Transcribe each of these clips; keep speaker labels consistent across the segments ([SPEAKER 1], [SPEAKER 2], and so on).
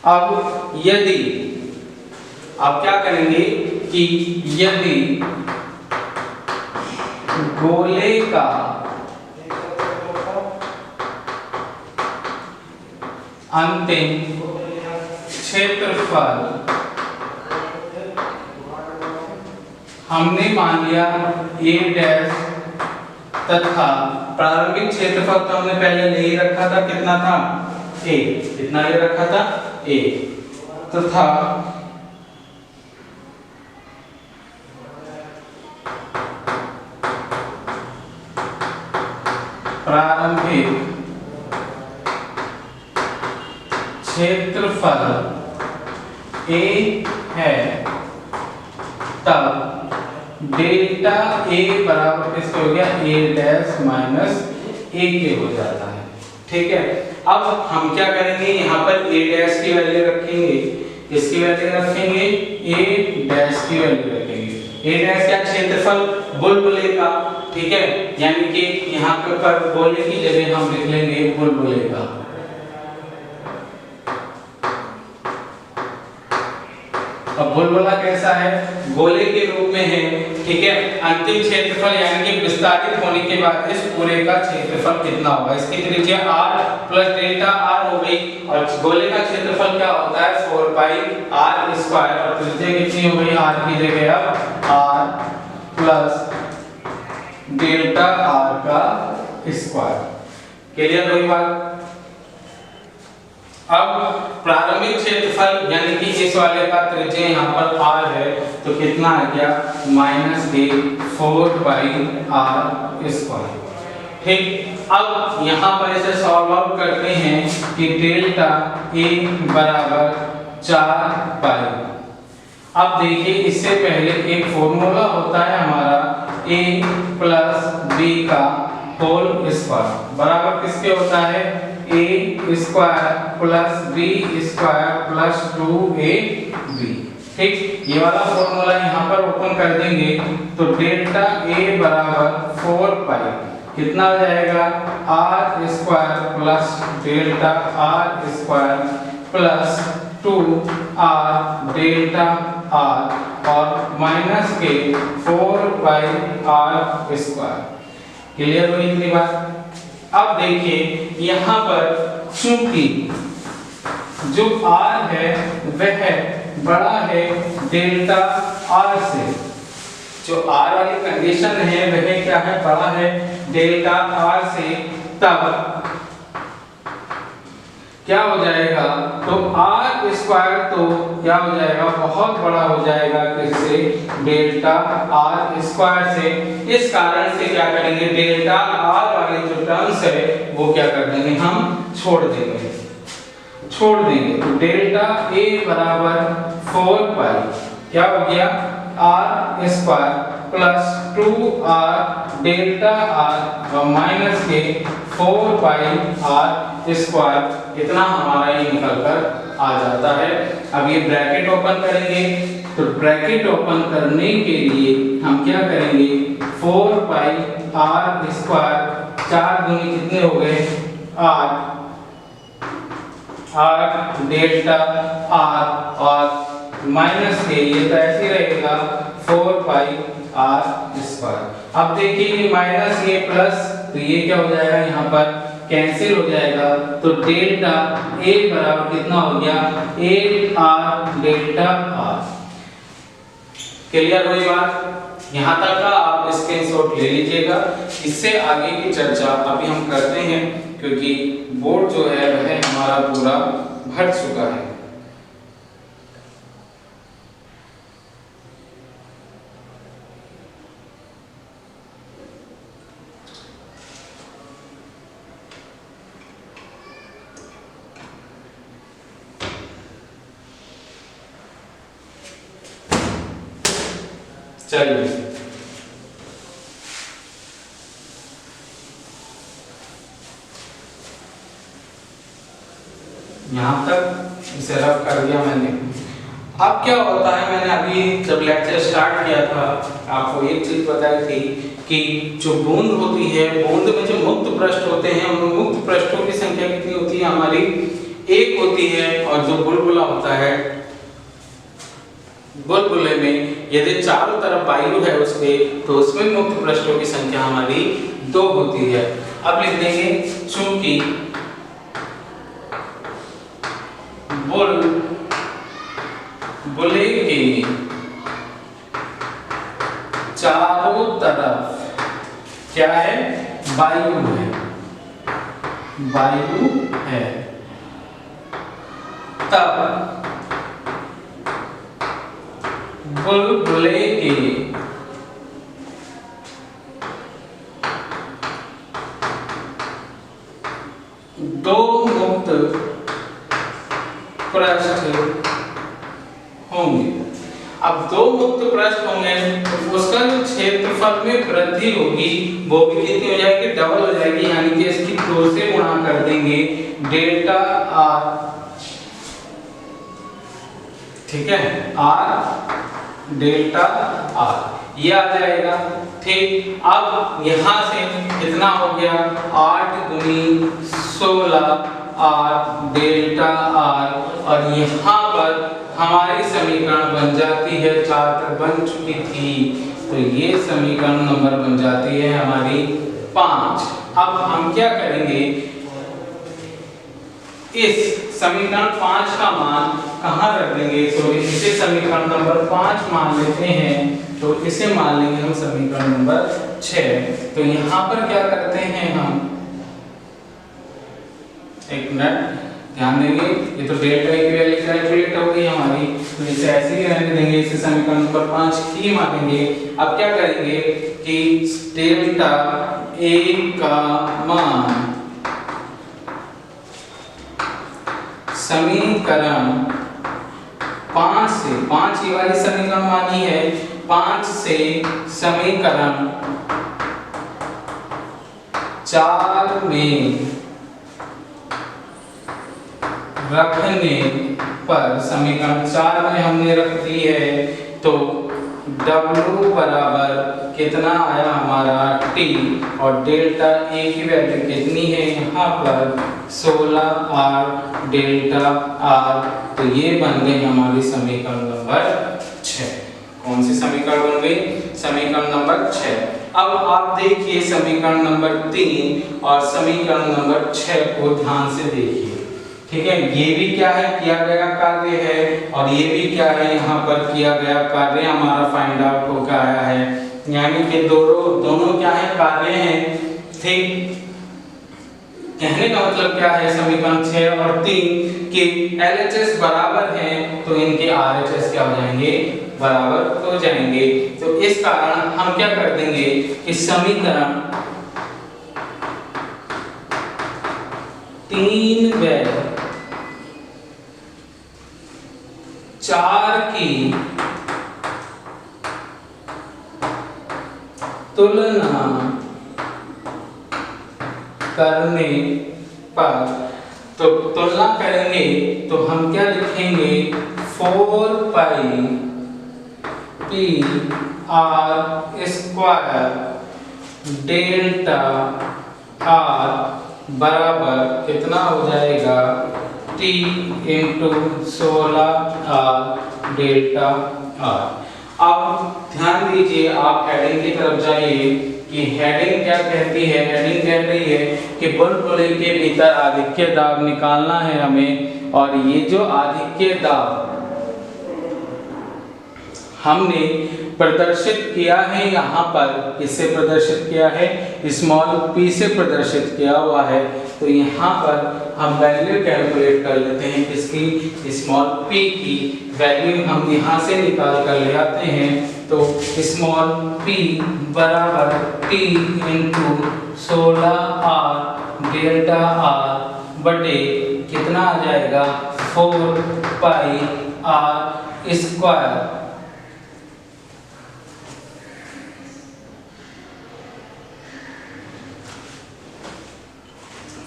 [SPEAKER 1] अब यदि आप क्या करेंगे कि यदि गोले का अंतिम क्षेत्रफल हमने मान लिया a डैश तथा प्रारंभिक क्षेत्रफल तो हमने पहले नहीं रखा था, कितना था a, कितना ये रखा था a, तथा प्रारंभिक क्षेत्रफल a है, तब डेल्टा a बराबर किसके हो गया a डैश माइनस a के हो जाता है। ठीक है, अब हम क्या करेंगे, यहाँ पर a डैश की वैल्यू रखेंगे, इसकी वैल्यू रखेंगे, a डैश की वैल्यू रखेंगे। a डैश क्या क्षेत्रफल बुलबुले का, ठीक है, यानी कि यहाँ पर गोले की जगह हम लिख लेंगे बुलबुले का। अब बुलबुला कैसा है, गोले के रूप में है, ठीक है। अंतिम क्षेत्रफल यानी कि विस्तारित होने के बाद इस पूरे का क्षेत्रफल कितना होगा, इसकी त्रिज्या r प्लस डेल्टा r हो गई, और गोले का क्षेत्रफल क्या होता है 4 पाई r स्क्वायर, और त्रिज्या कितनी हो गई r की जगह अब r प्लस डेल्टा r का स्क्वायर। क्लियर हुई बात। अब प्रारंभिक क्षेत्रफल यानी कि इस वाले का त्रिज्या यहाँ पर r है, तो कितना आ गया minus a 4 pi r square. ठीक, अब यहाँ पर इसे सॉल्व आउट करते हैं कि डेल्टा a बराबर 4 पाई। अब देखिए इससे पहले एक फॉर्मूला होता है हमारा a प्लस b का होल स्क्वायर बराबर किसके होता है a square plus b square plus 2ab। ठीक, ये वाला फॉर्मूला यहाँ पर ओपन कर देंगे तो डेल्टा a बराबर 4 पाई कितना हो जाएगा r square plus delta r square plus 2r delta r और माइनस के 4 पाई r स्क्वायर। क्लियर हुई इतनी बात। अब देखिए यहाँ पर चूंकि जो r है वह बड़ा है डेल्टा r से, जो r वाली कंडीशन है वह क्या है, बड़ा है डेल्टा r से, तब क्या हो जाएगा, तो r स्क्वायर तो क्या हो जाएगा बहुत बड़ा हो जाएगा किससे, डेल्टा r स्क्वायर से। इस कारण से क्या करेंगे, डेल्टा r वाले जो टर्म्स है वो क्या कर देंगे, हम छोड़ देंगे। तो डेल्टा a बराबर 4 पाई क्या हो गया r square plus 2r delta r और माइनस के 4 पाई r स्क्वायर, इतना हमारा ये निकल कर आ जाता है। अब ये ब्रैकेट ओपन करेंगे, तो ब्रैकेट ओपन करने के लिए हम क्या करेंगे, 4 पाई r स्क्वायर, 4 दूनी कितने हो गए 8, r डेल्टा r और माइनस के ये तो ऐसे रहेगा 4 पाई r स्क्वायर। अब देखिए ये माइनस ये प्लस, तो ये क्या हो जाएगा यहाँ पर कैंसिल हो जाएगा, तो डेल्टा a बराबर कितना हो गया 8r डेल्टा r। क्लियर हुई बात। यहाँ तक का आप स्क्रीनशॉट ले लीजिएगा। इससे आगे की चर्चा अभी हम करते हैं क्योंकि बोर्ड जो है वह हमारा पूरा भर चुका है। चलिए यहाँ तक इसे रब कर दिया मैंने। अब क्या होता है, मैंने अभी जब लेक्चर स्टार्ट किया था आपको एक चीज बताई थी कि जो बूंद होती है, बूंद में जो मुक्त पृष्ठ होते हैं उन मुक्त पृष्ठों की संख्या कितनी होती है हमारी एक होती है, और जो बुलबुला होता है, बुलबुले में यदि चारों तरफ वायु है उसके, तो उसमें मुक्त पृष्ठों की संख्या हमारी 2 होती है। अब लिख देंगे चूंकि बुलबुले के चारों तरफ क्या है, वायु है, वायु है, तब बुलबुले के दो मुक्त पृष्ठ होंगे। अब 2 मुक्त पृष्ठ होंगे तो उसका जो क्षेत्रफल में वृद्धि होगी वो भी कितनी हो जाएगी, डबल हो जाएगी, यानी कि इसकी 2 से गुणा कर देंगे, डेल्टा आर, ठीक है, आर डेल्टा आर ये आ जाएगा। ठीक, अब यहां से कितना हो गया, 8 × 16 आर डेल्टा आर, और यहाँ पर हमारी समीकरण बन जाती है, 4 तक बन चुकी थी, तो ये समीकरण नंबर बन जाती है हमारी 5। अब हम क्या करेंगे, इस समीकरण 5 का मान कहाँ रख देंगे, सॉरी इसे समीकरण नंबर 5 मान लेते हैं, तो इसे मान लेंगे हम समीकरण नंबर 6। तो यहाँ पर क्या करते हैं हम, एक मिनट ध्यान देंगे, ये तो डेल्टा की वैल्यू कैलकुलेट हो गई हमारी, तो इसे ऐसे ही रहने देंगे, इसे समीकरण नंबर 5 ही मानेंगे। अब क्या करेंगे कि डेल्टा ए का मान समीकरण 5 से, 5 ये वाली समीकरण मानी है, 5 से समीकरण 4 में रखने पर, समीकरण 4 में हमने रख दी है, तो W बराबर कितना आया हमारा T, और डेल्टा A की वैल्यू कितनी है यहाँ पर 16R डेल्टा R, तो ये बन गई हमारी समीकरण नंबर 6। कौन सी समीकरण बन गई, समीकरण नंबर 6। अब आप देखिए समीकरण नंबर 3 और समीकरण नंबर 6 को ध्यान से देखिए, ठीक है, ये भी क्या है, किया गया कार्य है, और ये भी क्या है, यहाँ पर किया गया कार्य हमारा फाइंड आउट हो गया है, यानी कि दोनों क्या है, कार्य हैं। ठीक, कहने का मतलब क्या है, समीकरण 6 और 3 के LHS बराबर हैं, तो इनके RHS क्या हो जाएंगे, बराबर हो जाएंगे। तो इस कारण हम क्या कर देंगे कि समीकरण 3 व 4 की तुलना करने पर, तो तुलना करेंगे तो हम क्या लिखेंगे, 4 pi P R square delta R बराबर कितना हो जाएगा, T into 16R delta R. अब ध्यान दीजिए, आप हेडिंग की तरफ जाइए कि हेडिंग क्या कहती है, हेडिंग कह रही है कि बुलबुले के भीतर आधिक्य दाब निकालना है हमें, और ये जो आधिक्य दाब हमने प्रदर्शित किया है यहाँ पर, किससे प्रदर्शित किया है, स्मॉल p से प्रदर्शित किया हुआ है, तो यहाँ पर हम वैल्यू कैलकुलेट कर लेते हैं, किसकी, स्मॉल p की वैल्यू हम यहाँ से निकाल कर ले आते हैं, तो स्मॉल p बराबर T into 16R delta R बटे कितना आ जाएगा, 4 पाई R स्क्वायर,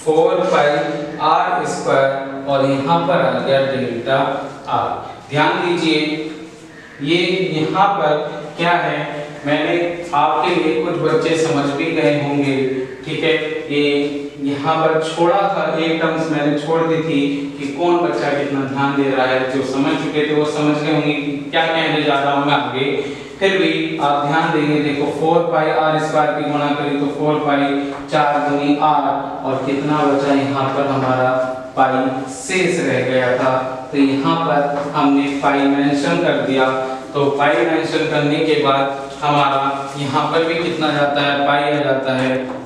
[SPEAKER 1] 4 पाई R स्क्वायर, और यहाँ पर आ गया डेल्टा R। ध्यान दीजिए, ये यहाँ पर क्या है, मैंने आपके लिए कुछ बच्चे समझ भी गए होंगे, ठीक है, ये यहाँ पर छोड़ा था, एक टर्म्स मैंने छोड़ दी थी कि कौन बच्चा कितना ध्यान दे रहा है। जो समझ चुके थे वो समझ गए होंगे कि क्या कहने जा रहा हूँ मैं आगे। फिर भी आप ध्यान देंगे, देखो 4 पाई आर स्क्वायर की गुणा करी तो 4 पाई 4 दूनी आर, और कितना बचा यहाँ पर हमारा पाई शेष रह गया था। तो यहाँ पर हमने पाई मेंशन कर दिया। तो पाई मेंशन करने के बाद हमारा यहाँ पर भी कितना जाता है, पाई आ जाता है